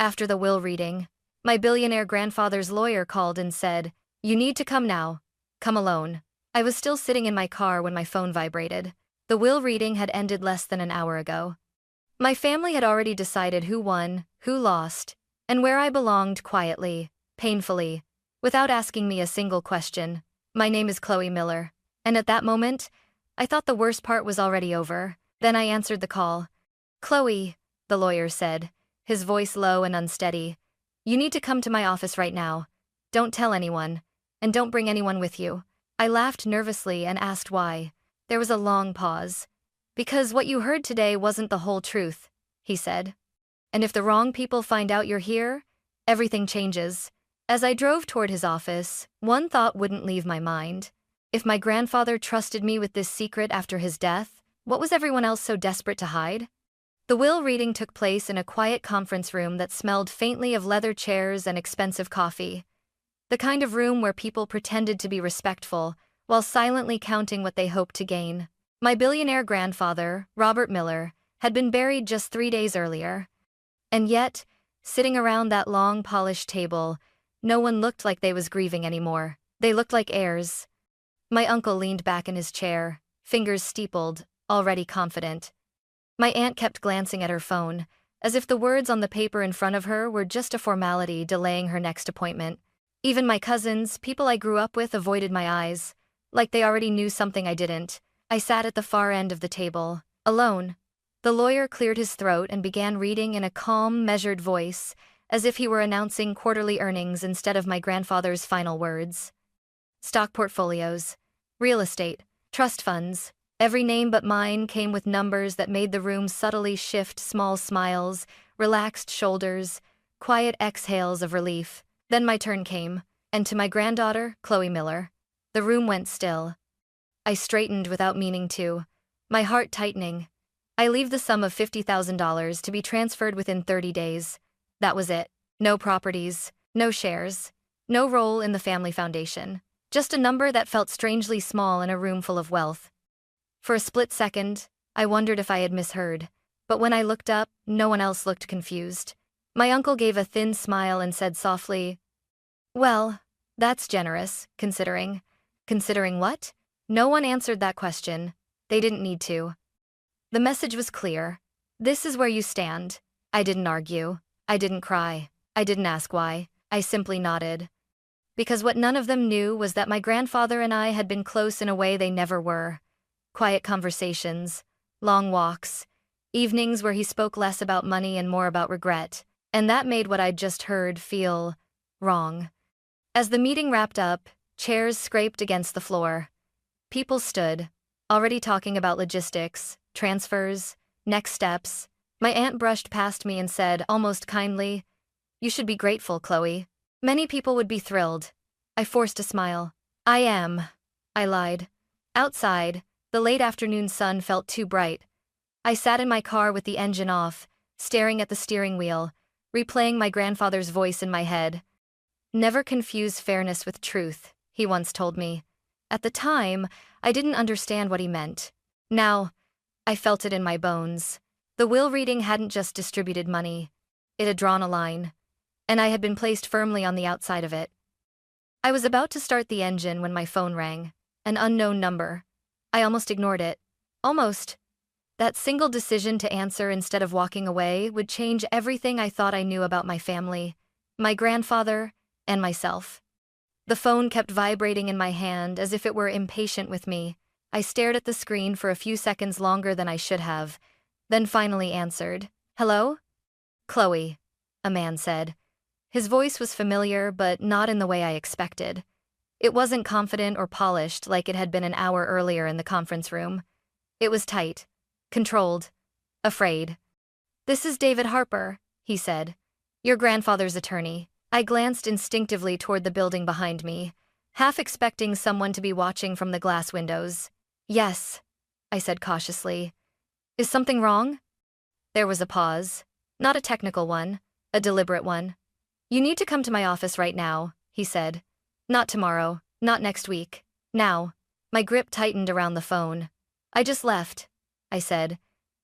After the will reading, my billionaire grandfather's lawyer called and said, "You need to come now. Come alone." I was still sitting in my car when my phone vibrated. The will reading had ended less than an hour ago. My family had already decided who won, who lost, and where I belonged quietly, painfully, without asking me a single question. "My name is Chloe Miller." And at that moment, I thought the worst part was already over. Then I answered the call. "Chloe," the lawyer said, his voice low and unsteady, "you need to come to my office right now. Don't tell anyone, and don't bring anyone with you." I laughed nervously and asked why. There was a long pause. "Because what you heard today wasn't the whole truth," he said. "And if the wrong people find out you're here, everything changes." As I drove toward his office, one thought wouldn't leave my mind. If my grandfather trusted me with this secret after his death, what was everyone else so desperate to hide? The will reading took place in a quiet conference room that smelled faintly of leather chairs and expensive coffee. The kind of room where people pretended to be respectful, while silently counting what they hoped to gain. My billionaire grandfather, Robert Miller, had been buried just 3 days earlier. And yet, sitting around that long polished table, no one looked like they was grieving anymore. They looked like heirs. My uncle leaned back in his chair, fingers steepled, already confident. My aunt kept glancing at her phone, as if the words on the paper in front of her were just a formality delaying her next appointment. Even my cousins, people I grew up with, avoided my eyes, like they already knew something I didn't. I sat at the far end of the table, alone. The lawyer cleared his throat and began reading in a calm, measured voice, as if he were announcing quarterly earnings instead of my grandfather's final words. Stock portfolios, real estate, trust funds. Every name but mine came with numbers that made the room subtly shift. Small smiles, relaxed shoulders, quiet exhales of relief. Then my turn came, and to my granddaughter, Chloe Miller. The room went still. I straightened without meaning to, my heart tightening. "I leave the sum of $50,000 to be transferred within 30 days. That was it. No properties, no shares, no role in the family foundation. Just a number that felt strangely small in a room full of wealth. For a split second, I wondered if I had misheard, but when I looked up, no one else looked confused. My uncle gave a thin smile and said softly, "Well, that's generous, considering." Considering what? No one answered that question. They didn't need to. The message was clear. This is where you stand. I didn't argue. I didn't cry. I didn't ask why. I simply nodded. Because what none of them knew was that my grandfather and I had been close in a way they never were. Quiet conversations, long walks, evenings where he spoke less about money and more about regret, and that made what I'd just heard feel wrong. As the meeting wrapped up, chairs scraped against the floor. People stood, already talking about logistics, transfers, next steps. My aunt brushed past me and said, almost kindly, "You should be grateful, Chloe. Many people would be thrilled." I forced a smile. "I am," I lied. Outside, the late afternoon sun felt too bright. I sat in my car with the engine off, staring at the steering wheel, replaying my grandfather's voice in my head. "Never confuse fairness with truth," he once told me. At the time, I didn't understand what he meant. Now, I felt it in my bones. The will reading hadn't just distributed money. It had drawn a line, and I had been placed firmly on the outside of it. I was about to start the engine when my phone rang. An unknown number. I almost ignored it. Almost. That single decision to answer instead of walking away would change everything I thought I knew about my family, my grandfather, and myself. The phone kept vibrating in my hand as if it were impatient with me. I stared at the screen for a few seconds longer than I should have, then finally answered. "Hello?" "Chloe," a man said. His voice was familiar, but not in the way I expected. It wasn't confident or polished like it had been an hour earlier in the conference room. It was tight, controlled, afraid. "This is David Harper," he said. "Your grandfather's attorney." I glanced instinctively toward the building behind me, half expecting someone to be watching from the glass windows. "Yes," I said cautiously. "Is something wrong?" There was a pause. Not a technical one, a deliberate one. "You need to come to my office right now," he said. "Not tomorrow, not next week. Now." My grip tightened around the phone. "I just left," I said.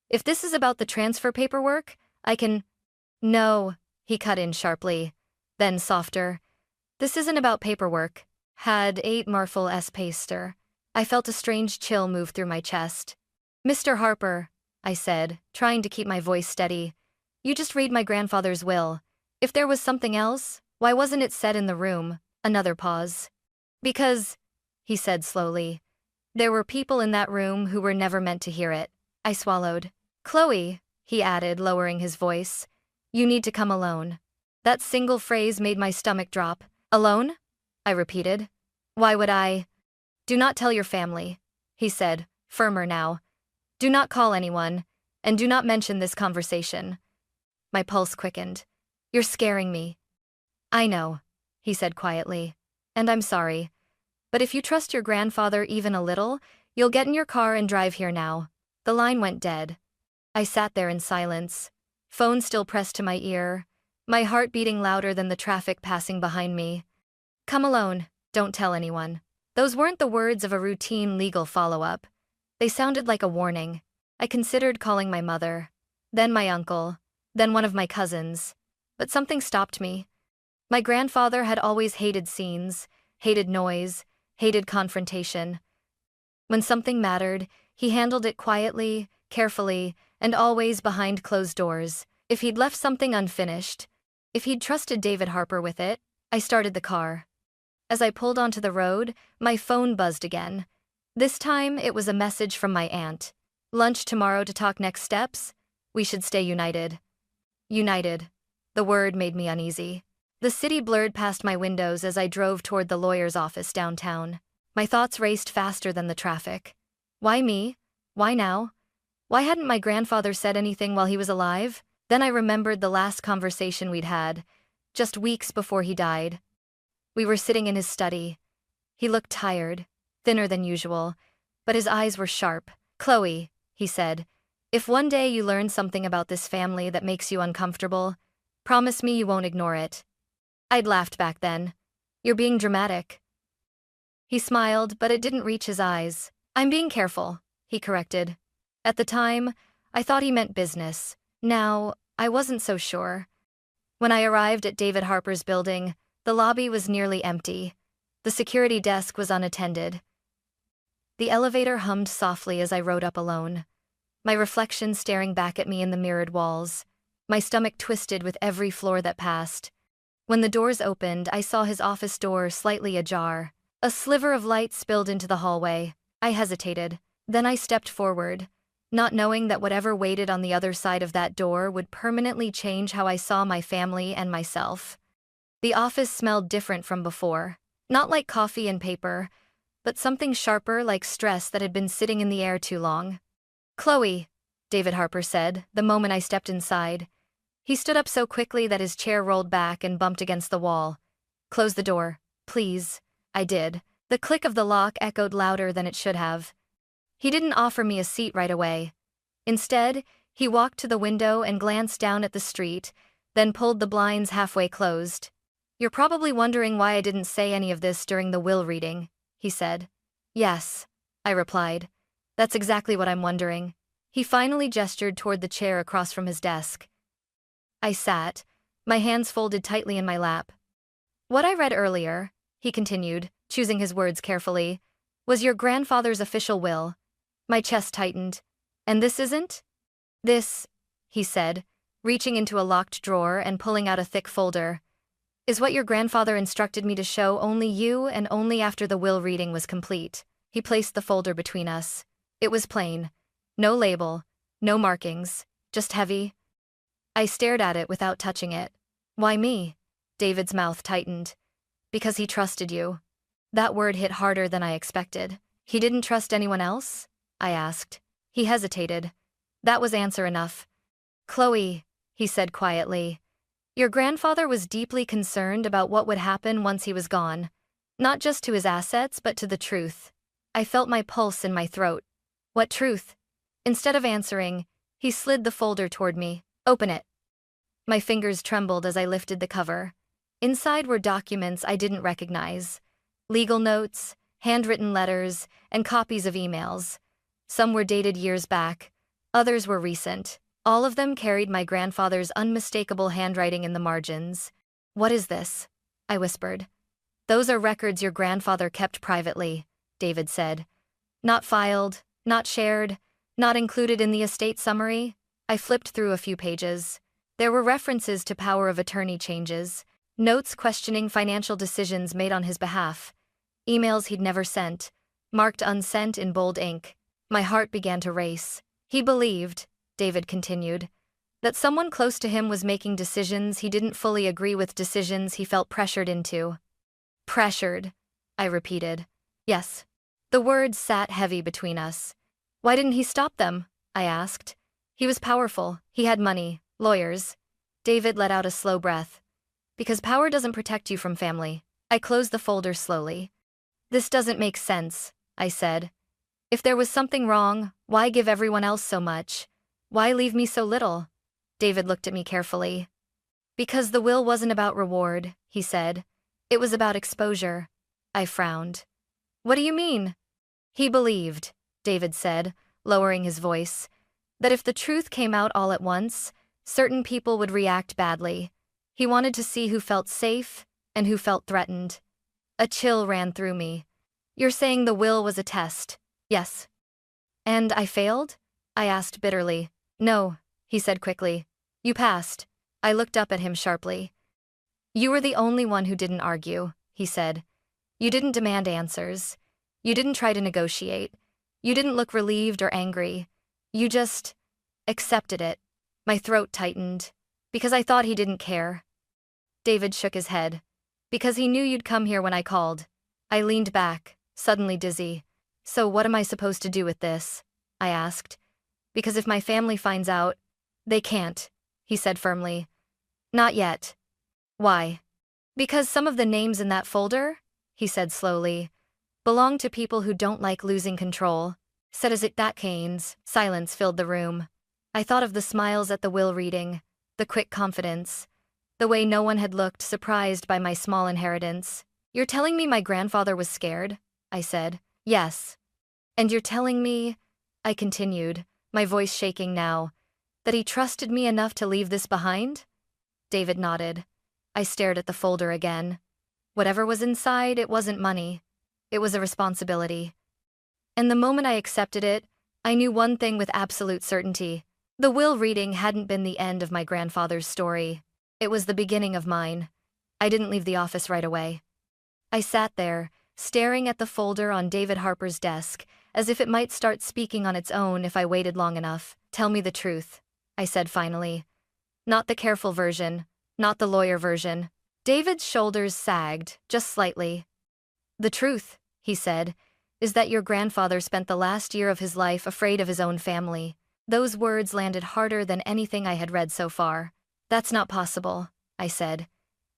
"If this is about the transfer paperwork, I can—" "No," he cut in sharply. Then softer. This isn't about paperwork. Had 8 Marfil S. Paster. I felt a strange chill move through my chest. Mr. Harper, I said, trying to keep my voice steady. You just read my grandfather's will. If there was something else, why wasn't it said in the room? Another pause. Because, he said slowly, there were people in that room who were never meant to hear it. I swallowed. Chloe, he added, lowering his voice, you need to come alone. That single phrase made my stomach drop. Alone? I repeated. Why would I? Do not tell your family, he said, firmer now. Do not call anyone, and do not mention this conversation. My pulse quickened. You're scaring me. I know, he said quietly, and I'm sorry. But if you trust your grandfather even a little, you'll get in your car and drive here now. The line went dead. I sat there in silence, phone still pressed to my ear, my heart beating louder than the traffic passing behind me. Come alone, don't tell anyone. Those weren't the words of a routine legal follow-up. They sounded like a warning. I considered calling my mother, then my uncle, then one of my cousins. But something stopped me. My grandfather had always hated scenes, hated noise, hated confrontation. When something mattered, he handled it quietly, carefully, and always behind closed doors. If he'd left something unfinished, if he'd trusted David Harper with it, I started the car. As I pulled onto the road, my phone buzzed again. This time, it was a message from my aunt. Lunch tomorrow to talk next steps? We should stay united. United. The word made me uneasy. The city blurred past my windows as I drove toward the lawyer's office downtown. My thoughts raced faster than the traffic. Why me? Why now? Why hadn't my grandfather said anything while he was alive? Then I remembered the last conversation we'd had, just weeks before he died. We were sitting in his study. He looked tired, thinner than usual, but his eyes were sharp. Chloe, he said, if one day you learn something about this family that makes you uncomfortable, promise me you won't ignore it. I'd laughed back then. You're being dramatic. He smiled, but it didn't reach his eyes. I'm being careful, he corrected. At the time, I thought he meant business. Now, I wasn't so sure. When I arrived at David Harper's building, the lobby was nearly empty. The security desk was unattended. The elevator hummed softly as I rode up alone, my reflection staring back at me in the mirrored walls. My stomach twisted with every floor that passed. When the doors opened, I saw his office door slightly ajar. A sliver of light spilled into the hallway. I hesitated. Then I stepped forward, not knowing that whatever waited on the other side of that door would permanently change how I saw my family and myself. The office smelled different from before. Not like coffee and paper, but something sharper, like stress that had been sitting in the air too long. Chloe, David Harper said, the moment I stepped inside. He stood up so quickly that his chair rolled back and bumped against the wall. Close the door, please. I did. The click of the lock echoed louder than it should have. He didn't offer me a seat right away. Instead, he walked to the window and glanced down at the street, then pulled the blinds halfway closed. You're probably wondering why I didn't say any of this during the will reading, he said. Yes, I replied. That's exactly what I'm wondering. He finally gestured toward the chair across from his desk. I sat, my hands folded tightly in my lap. What I read earlier, he continued, choosing his words carefully, was your grandfather's official will. My chest tightened. And this isn't? This, he said, reaching into a locked drawer and pulling out a thick folder, is what your grandfather instructed me to show only you and only after the will reading was complete. He placed the folder between us. It was plain. No label, no markings, just heavy. I stared at it without touching it. Why me? David's mouth tightened. Because he trusted you. That word hit harder than I expected. He didn't trust anyone else? I asked. He hesitated. That was answer enough. Chloe, he said quietly, your grandfather was deeply concerned about what would happen once he was gone. Not just to his assets, but to the truth. I felt my pulse in my throat. What truth? Instead of answering, he slid the folder toward me. Open it. My fingers trembled as I lifted the cover. Inside were documents I didn't recognize. Legal notes, handwritten letters, and copies of emails. Some were dated years back. Others were recent. All of them carried my grandfather's unmistakable handwriting in the margins. "What is this?" I whispered. "Those are records your grandfather kept privately," David said. "Not filed, not shared, not included in the estate summary." I flipped through a few pages. There were references to power of attorney changes, notes questioning financial decisions made on his behalf, emails he'd never sent, marked unsent in bold ink. My heart began to race. He believed, David continued, that someone close to him was making decisions he didn't fully agree with, decisions he felt pressured into. Pressured, I repeated. Yes. The words sat heavy between us. Why didn't he stop them? I asked. He was powerful, he had money, lawyers. David let out a slow breath. Because power doesn't protect you from family. I closed the folder slowly. This doesn't make sense, I said. If there was something wrong, why give everyone else so much? Why leave me so little? David looked at me carefully. Because the will wasn't about reward, he said. It was about exposure. I frowned. What do you mean? He believed, David said, lowering his voice, that if the truth came out all at once, certain people would react badly. He wanted to see who felt safe and who felt threatened. A chill ran through me. You're saying the will was a test? Yes. And I failed? I asked bitterly. No, he said quickly. You passed. I looked up at him sharply. You were the only one who didn't argue, he said. You didn't demand answers. You didn't try to negotiate. You didn't look relieved or angry. You just accepted it. My throat tightened. Because I thought he didn't care. David shook his head. Because he knew you'd come here when I called. I leaned back, suddenly dizzy. So what am I supposed to do with this? I asked. Because if my family finds out, they can't, he said firmly. Not yet. Why? Because some of the names in that folder, he said slowly, belong to people who don't like losing control. Said as it that Keynes. Silence filled the room. I thought of the smiles at the will reading, the quick confidence, the way no one had looked surprised by my small inheritance. You're telling me my grandfather was scared? I said. Yes. And you're telling me, I continued, my voice shaking now, that he trusted me enough to leave this behind? David nodded. I stared at the folder again. Whatever was inside, it wasn't money. It was a responsibility. And the moment I accepted it, I knew one thing with absolute certainty. The will reading hadn't been the end of my grandfather's story. It was the beginning of mine. I didn't leave the office right away. I sat there, staring at the folder on David Harper's desk, as if it might start speaking on its own if I waited long enough. Tell me the truth, I said finally. Not the careful version, not the lawyer version. David's shoulders sagged, just slightly. The truth, he said, is that your grandfather spent the last year of his life afraid of his own family. Those words landed harder than anything I had read so far. That's not possible, I said.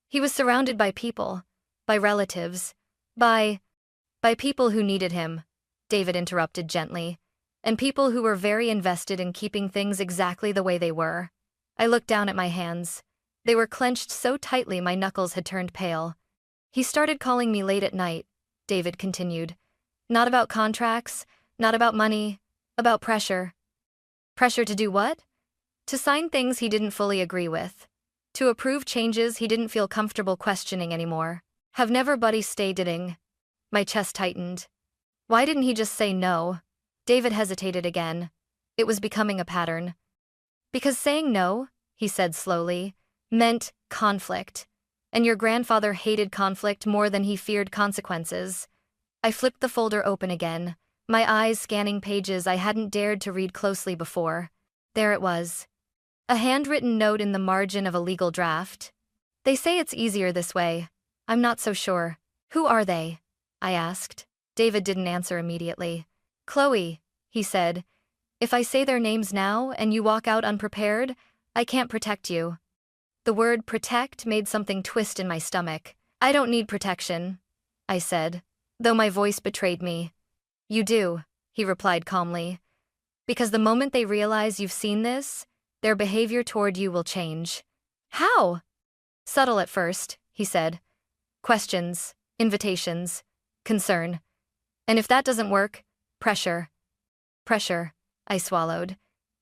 He was surrounded by people, by relatives, by people who needed him, David interrupted gently, and people who were very invested in keeping things exactly the way they were. I looked down at my hands. They were clenched so tightly my knuckles had turned pale. He started calling me late at night, David continued. Not about contracts, not about money, about pressure. Pressure to do what? To sign things he didn't fully agree with. To approve changes he didn't feel comfortable questioning anymore. Have never buddy stay dating. My chest tightened. Why didn't he just say no? David hesitated again. It was becoming a pattern. Because saying no, he said slowly, meant conflict. And your grandfather hated conflict more than he feared consequences. I flipped the folder open again, my eyes scanning pages I hadn't dared to read closely before. There it was. A handwritten note in the margin of a legal draft. They say it's easier this way. I'm not so sure. Who are they? I asked. David didn't answer immediately. Chloe, he said. If I say their names now and you walk out unprepared, I can't protect you. The word protect made something twist in my stomach. I don't need protection, I said, though my voice betrayed me. You do, he replied calmly. Because the moment they realize you've seen this, their behavior toward you will change. How? Subtle at first, he said. Questions, invitations, concern. And if that doesn't work, pressure. Pressure, I swallowed.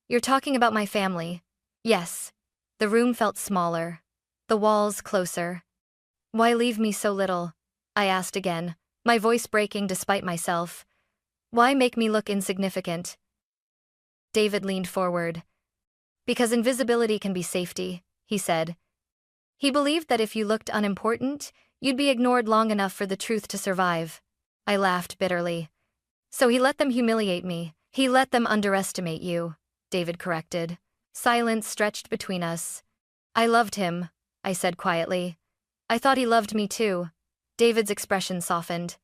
You're talking about my family. Yes. The room felt smaller. The walls closer. Why leave me so little? I asked again, my voice breaking despite myself. Why make me look insignificant? David leaned forward. Because invisibility can be safety, he said. He believed that if you looked unimportant, you'd be ignored long enough for the truth to survive. I laughed bitterly. So he let them humiliate me. He let them underestimate you, David corrected. Silence stretched between us. I loved him, I said quietly. I thought he loved me too. David's expression softened.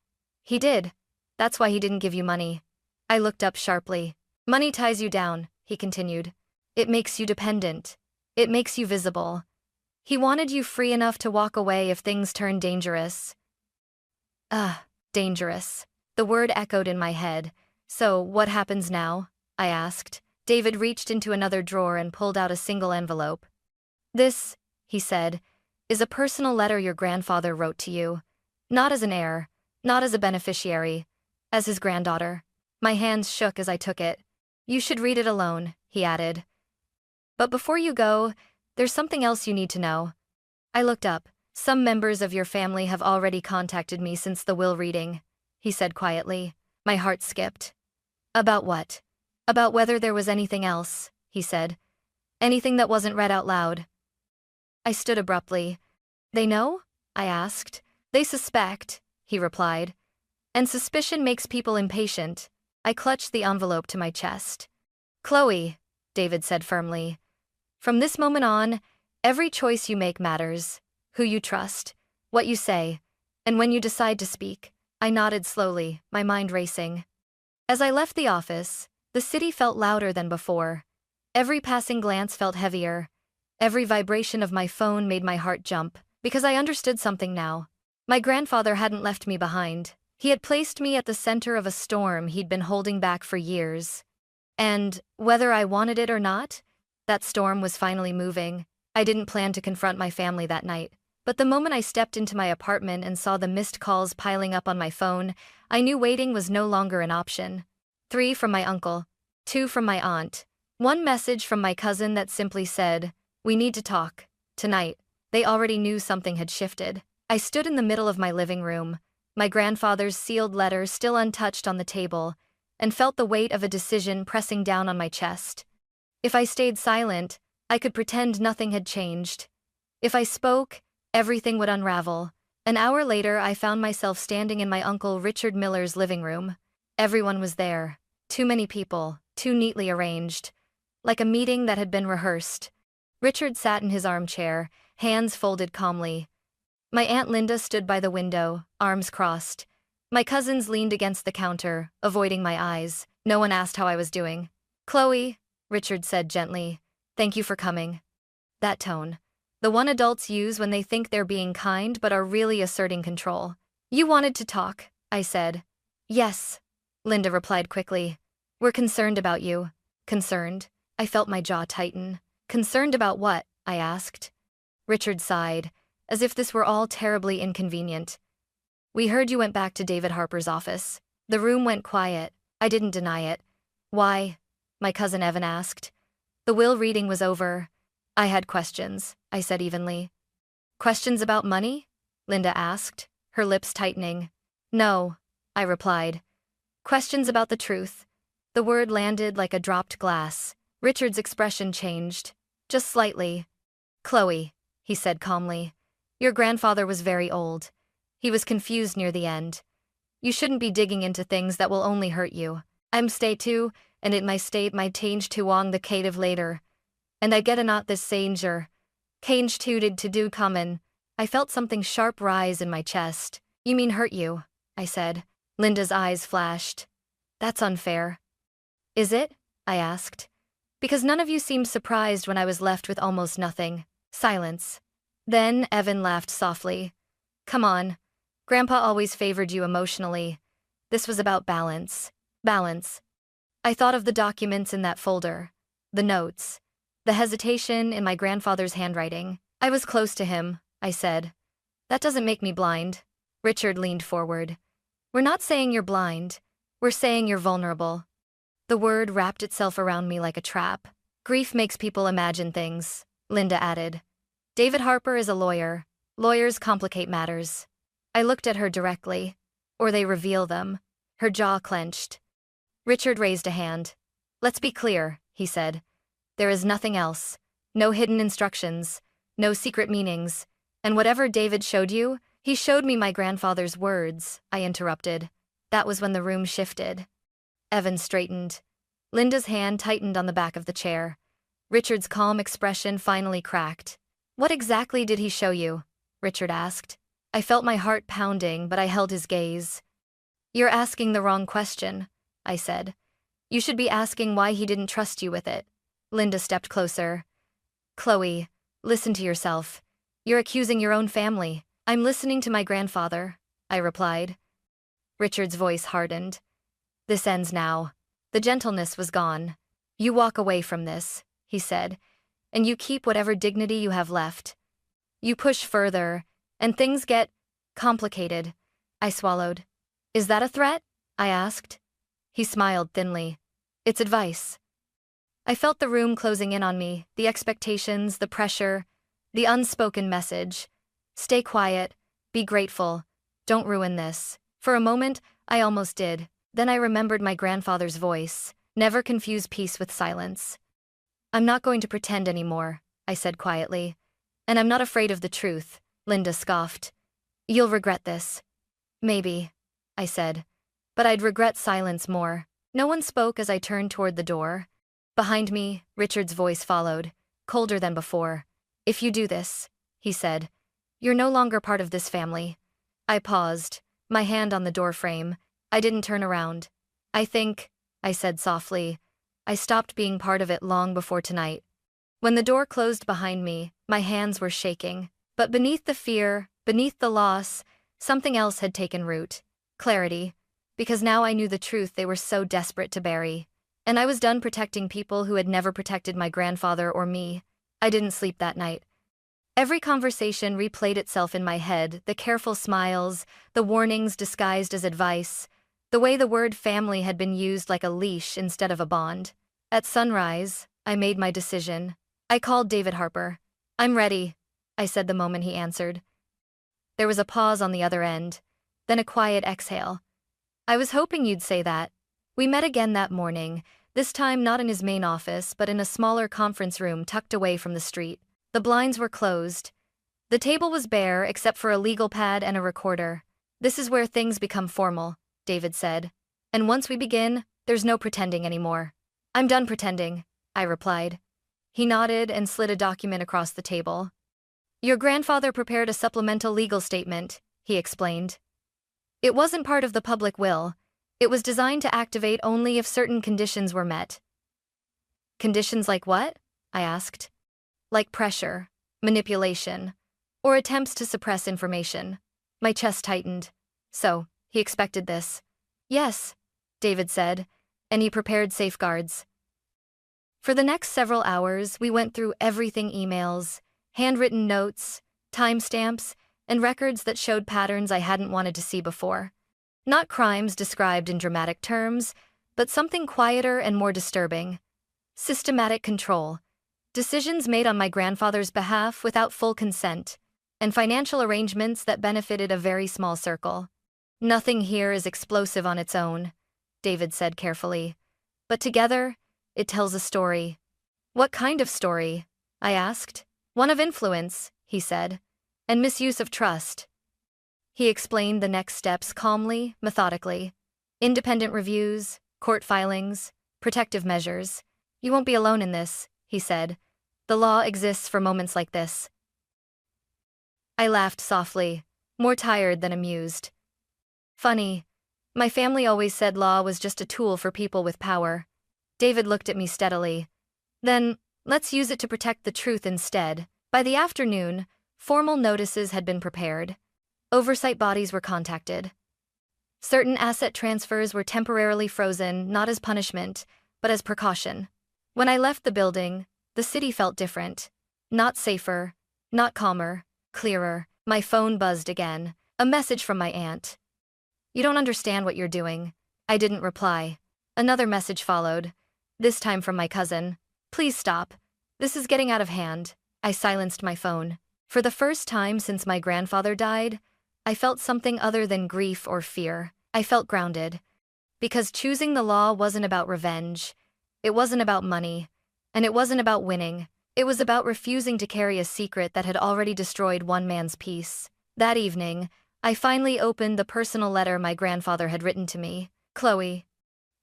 He did. That's why he didn't give you money. I looked up sharply. Money ties you down, he continued. It makes you dependent. It makes you visible. He wanted you free enough to walk away if things turned dangerous. Dangerous. The word echoed in my head. So, what happens now? I asked. David reached into another drawer and pulled out a single envelope. This, he said, is a personal letter your grandfather wrote to you. Not as an heir, not as a beneficiary, as his granddaughter. My hands shook as I took it. You should read it alone, he added. But before you go, there's something else you need to know. I looked up. Some members of your family have already contacted me since the will reading, he said quietly. My heart skipped. About what? About whether there was anything else, he said. Anything that wasn't read out loud. I stood abruptly. They know? I asked. They suspect, he replied. And suspicion makes people impatient. I clutched the envelope to my chest. Chloe, David said firmly. From this moment on, every choice you make matters. Who you trust, what you say, and when you decide to speak. I nodded slowly, my mind racing. As I left the office, the city felt louder than before. Every passing glance felt heavier. Every vibration of my phone made my heart jump, because I understood something now. My grandfather hadn't left me behind. He had placed me at the center of a storm he'd been holding back for years. And, whether I wanted it or not, that storm was finally moving. I didn't plan to confront my family that night. But the moment I stepped into my apartment and saw the missed calls piling up on my phone, I knew waiting was no longer an option. 3 from my uncle, 2 from my aunt, 1 message from my cousin that simply said, "We need to talk. Tonight." They already knew something had shifted. I stood in the middle of my living room, my grandfather's sealed letter still untouched on the table, and felt the weight of a decision pressing down on my chest. If I stayed silent, I could pretend nothing had changed. If I spoke, everything would unravel. An hour later, I found myself standing in my uncle Richard Miller's living room. Everyone was there. Too many people, too neatly arranged. Like a meeting that had been rehearsed. Richard sat in his armchair, hands folded calmly. My Aunt Linda stood by the window, arms crossed. My cousins leaned against the counter, avoiding my eyes. No one asked how I was doing. "Chloe," Richard said gently, "thank you for coming." That tone. The one adults use when they think they're being kind but are really asserting control. "You wanted to talk," I said. "Yes," Linda replied quickly. "We're concerned about you." Concerned? I felt my jaw tighten. Concerned about what? I asked. Richard sighed, as if this were all terribly inconvenient. "We heard you went back to David Harper's office." The room went quiet. I didn't deny it. "Why?" my cousin Evan asked. The will reading was over. I had questions, I said evenly. "Questions about money?" Linda asked, her lips tightening. "No," I replied. "Questions about the truth." The word landed like a dropped glass. Richard's expression changed. Just slightly. "Chloe," he said calmly. "Your grandfather was very old. He was confused near the end. You shouldn't be digging into things that will only hurt you. I'm stay too, and it my state might change to wong the cative later. And I get a not this sanger. Change tooted to do common." I felt something sharp rise in my chest. "You mean hurt you," I said. Linda's eyes flashed. "That's unfair." "Is it?" I asked. "Because none of you seemed surprised when I was left with almost nothing." Silence. Then Evan laughed softly. "Come on. Grandpa always favored you emotionally. This was about balance." Balance. I thought of the documents in that folder. The notes. The hesitation in my grandfather's handwriting. "I was close to him," I said. "That doesn't make me blind." Richard leaned forward. "We're not saying you're blind. We're saying you're vulnerable." The word wrapped itself around me like a trap. Grief makes people imagine things, Linda added. David Harper is a lawyer. Lawyers complicate matters. I looked at her directly. Or they reveal them. Her jaw clenched. Richard raised a hand. Let's be clear, he said. There is nothing else. No hidden instructions. No secret meanings. And whatever David showed you, he showed me my grandfather's words, I interrupted. That was when the room shifted. Evan straightened. Linda's hand tightened on the back of the chair. Richard's calm expression finally cracked. What exactly did he show you? Richard asked. I felt my heart pounding, but I held his gaze. You're asking the wrong question, I said. You should be asking why he didn't trust you with it. Linda stepped closer. Chloe, listen to yourself. You're accusing your own family. I'm listening to my grandfather, I replied. Richard's voice hardened. This ends now. The gentleness was gone. You walk away from this, he said, and you keep whatever dignity you have left. You push further, and things get complicated. I swallowed. Is that a threat? I asked. He smiled thinly. It's advice. I felt the room closing in on me, the expectations, the pressure, the unspoken message. Stay quiet, be grateful, don't ruin this. For a moment, I almost did. Then I remembered my grandfather's voice. Never confuse peace with silence. I'm not going to pretend anymore, I said quietly. And I'm not afraid of the truth, Linda scoffed. You'll regret this. Maybe, I said. But I'd regret silence more. No one spoke as I turned toward the door. Behind me, Richard's voice followed, colder than before. If you do this, he said, you're no longer part of this family. I paused, my hand on the doorframe. I didn't turn around. I said softly, I stopped being part of it long before tonight. When the door closed behind me, my hands were shaking. But beneath the fear, beneath the loss, something else had taken root. Clarity. Because now I knew the truth they were so desperate to bury. And I was done protecting people who had never protected my grandfather or me. I didn't sleep that night. Every conversation replayed itself in my head, the careful smiles, the warnings disguised as advice, the way the word family had been used like a leash instead of a bond. At sunrise, I made my decision. I called David Harper. I'm ready, I said the moment he answered. There was a pause on the other end, then a quiet exhale. I was hoping you'd say that. We met again that morning, this time not in his main office but in a smaller conference room tucked away from the street. The blinds were closed. The table was bare except for a legal pad and a recorder. This is where things become formal, David said. And once we begin, there's no pretending anymore. I'm done pretending, I replied. He nodded and slid a document across the table. Your grandfather prepared a supplemental legal statement, he explained. It wasn't part of the public will. It was designed to activate only if certain conditions were met. Conditions like what? I asked. Like pressure, manipulation, or attempts to suppress information. My chest tightened. So, he expected this. Yes, David said, and he prepared safeguards. For the next several hours, we went through everything: emails, handwritten notes, timestamps, and records that showed patterns I hadn't wanted to see before. Not crimes described in dramatic terms, but something quieter and more disturbing. Systematic control. Decisions made on my grandfather's behalf without full consent, and financial arrangements that benefited a very small circle. Nothing here is explosive on its own, David said carefully. But together, it tells a story. What kind of story? I asked. One of influence, he said, and misuse of trust. He explained the next steps calmly, methodically. Independent reviews, court filings, protective measures. You won't be alone in this, he said. The law exists for moments like this. I laughed softly, more tired than amused. Funny. My family always said law was just a tool for people with power. David looked at me steadily. Then, let's use it to protect the truth instead. By the afternoon, formal notices had been prepared. Oversight bodies were contacted. Certain asset transfers were temporarily frozen, not as punishment, but as precaution. When I left the building, the city felt different. Not safer, not calmer, clearer. My phone buzzed again. A message from my aunt. You don't understand what you're doing. I didn't reply. Another message followed, this time from my cousin. Please stop. This is getting out of hand. I silenced my phone. For the first time since my grandfather died, I felt something other than grief or fear. I felt grounded. Because choosing the law wasn't about revenge. It wasn't about money. And it wasn't about winning. It was about refusing to carry a secret that had already destroyed one man's peace. That evening, I finally opened the personal letter my grandfather had written to me. Chloe,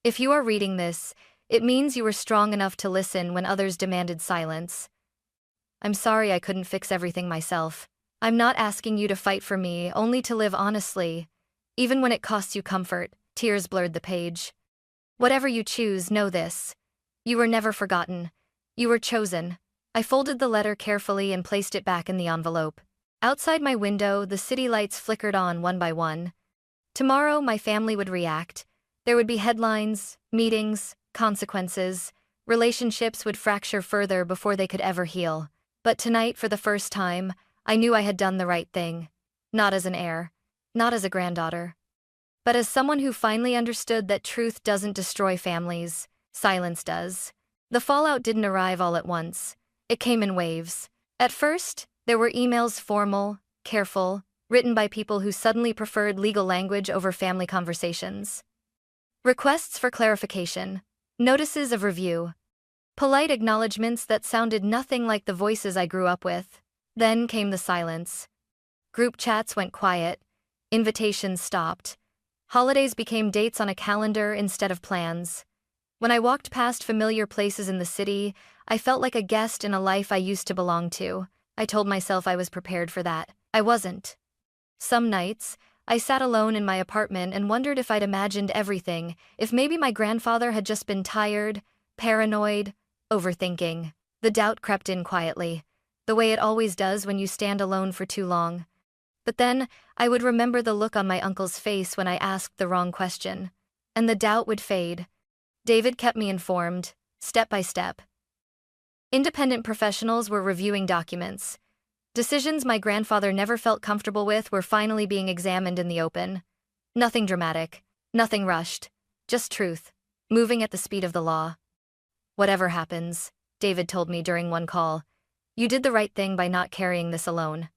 if you are reading this, it means you were strong enough to listen when others demanded silence. I'm sorry I couldn't fix everything myself. I'm not asking you to fight for me, only to live honestly. Even when it costs you comfort. Tears blurred the page. Whatever you choose, know this. You were never forgotten. You were chosen. I folded the letter carefully and placed it back in the envelope. Outside my window, the city lights flickered on one by one. Tomorrow, my family would react. There would be headlines, meetings, consequences. Relationships would fracture further before they could ever heal. But tonight, for the first time, I knew I had done the right thing. Not as an heir. Not as a granddaughter. But as someone who finally understood that truth doesn't destroy families, silence does. The fallout didn't arrive all at once. It came in waves. At first, there were emails formal, careful, written by people who suddenly preferred legal language over family conversations. Requests for clarification. Notices of review. Polite acknowledgments that sounded nothing like the voices I grew up with. Then came the silence. Group chats went quiet. Invitations stopped. Holidays became dates on a calendar instead of plans. When I walked past familiar places in the city, I felt like a guest in a life I used to belong to. I told myself I was prepared for that. I wasn't. Some nights, I sat alone in my apartment and wondered if I'd imagined everything, if maybe my grandfather had just been tired, paranoid, overthinking. The doubt crept in quietly, the way it always does when you stand alone for too long. But then, I would remember the look on my uncle's face when I asked the wrong question, and the doubt would fade. David kept me informed, step by step. Independent professionals were reviewing documents. Decisions my grandfather never felt comfortable with were finally being examined in the open. Nothing dramatic, nothing rushed, just truth, moving at the speed of the law. Whatever happens, David told me during one call, you did the right thing by not carrying this alone.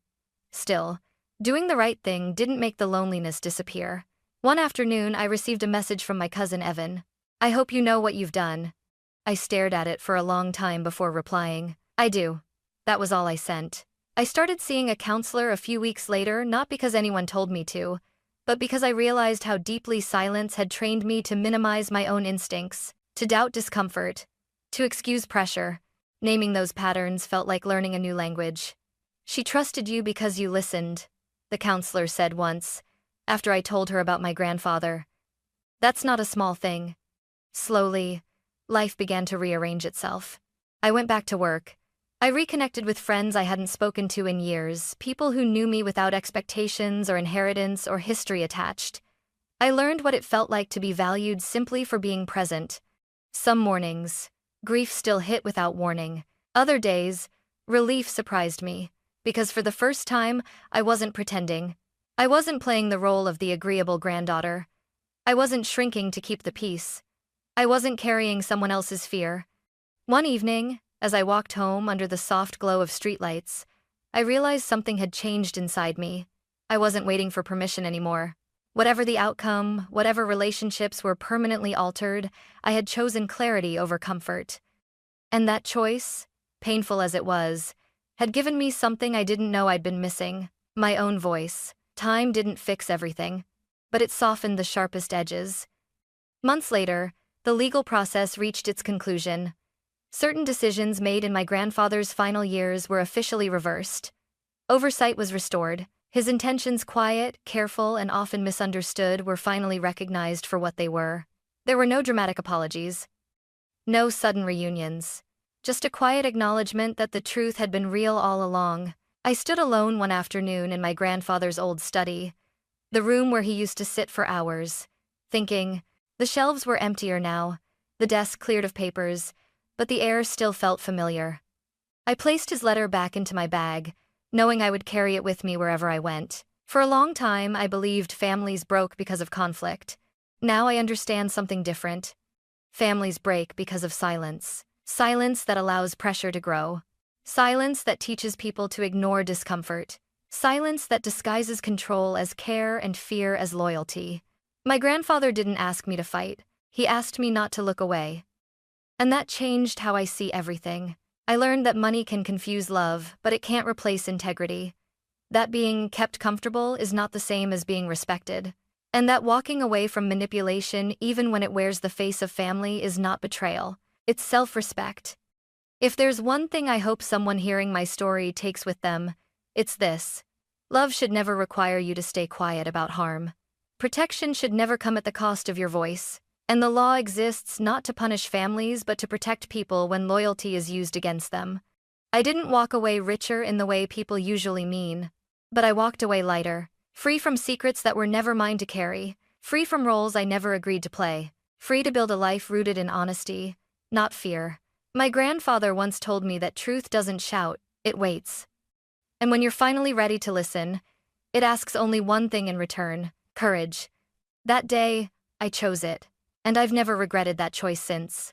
Still, doing the right thing didn't make the loneliness disappear. One afternoon, I received a message from my cousin Evan. I hope you know what you've done. I stared at it for a long time before replying. I do. That was all I sent. I started seeing a counselor a few weeks later, not because anyone told me to, but because I realized how deeply silence had trained me to minimize my own instincts, to doubt discomfort, to excuse pressure. Naming those patterns felt like learning a new language. She trusted you because you listened, the counselor said once, after I told her about my grandfather. That's not a small thing. Slowly, life began to rearrange itself. I went back to work. I reconnected with friends I hadn't spoken to in years, people who knew me without expectations or inheritance or history attached. I learned what it felt like to be valued simply for being present. Some mornings, grief still hit without warning. Other days, relief surprised me, because for the first time, I wasn't pretending. I wasn't playing the role of the agreeable granddaughter. I wasn't shrinking to keep the peace. I wasn't carrying someone else's fear. One evening, as I walked home under the soft glow of streetlights, I realized something had changed inside me. I wasn't waiting for permission anymore. Whatever the outcome, whatever relationships were permanently altered, I had chosen clarity over comfort. And that choice, painful as it was, had given me something I didn't know I'd been missing, my own voice. Time didn't fix everything, but it softened the sharpest edges. Months later, the legal process reached its conclusion. Certain decisions made in my grandfather's final years were officially reversed. Oversight was restored. His intentions, quiet, careful, and often misunderstood, were finally recognized for what they were. There were no dramatic apologies. No sudden reunions. Just a quiet acknowledgement that the truth had been real all along. I stood alone one afternoon in my grandfather's old study, the room where he used to sit for hours, thinking. The shelves were emptier now, the desk cleared of papers, but the air still felt familiar. I placed his letter back into my bag, knowing I would carry it with me wherever I went. For a long time, I believed families broke because of conflict. Now I understand something different. Families break because of silence. Silence that allows pressure to grow. Silence that teaches people to ignore discomfort. Silence that disguises control as care and fear as loyalty. My grandfather didn't ask me to fight. He asked me not to look away. And that changed how I see everything. I learned that money can confuse love, but it can't replace integrity. That being kept comfortable is not the same as being respected. And that walking away from manipulation, even when it wears the face of family, is not betrayal. It's self-respect. If there's one thing I hope someone hearing my story takes with them, it's this. Love should never require you to stay quiet about harm. Protection should never come at the cost of your voice. And the law exists not to punish families but to protect people when loyalty is used against them. I didn't walk away richer in the way people usually mean. But I walked away lighter, free from secrets that were never mine to carry, free from roles I never agreed to play, free to build a life rooted in honesty, not fear. My grandfather once told me that truth doesn't shout, it waits. And when you're finally ready to listen, it asks only one thing in return: courage. That day, I chose it. And I've never regretted that choice since.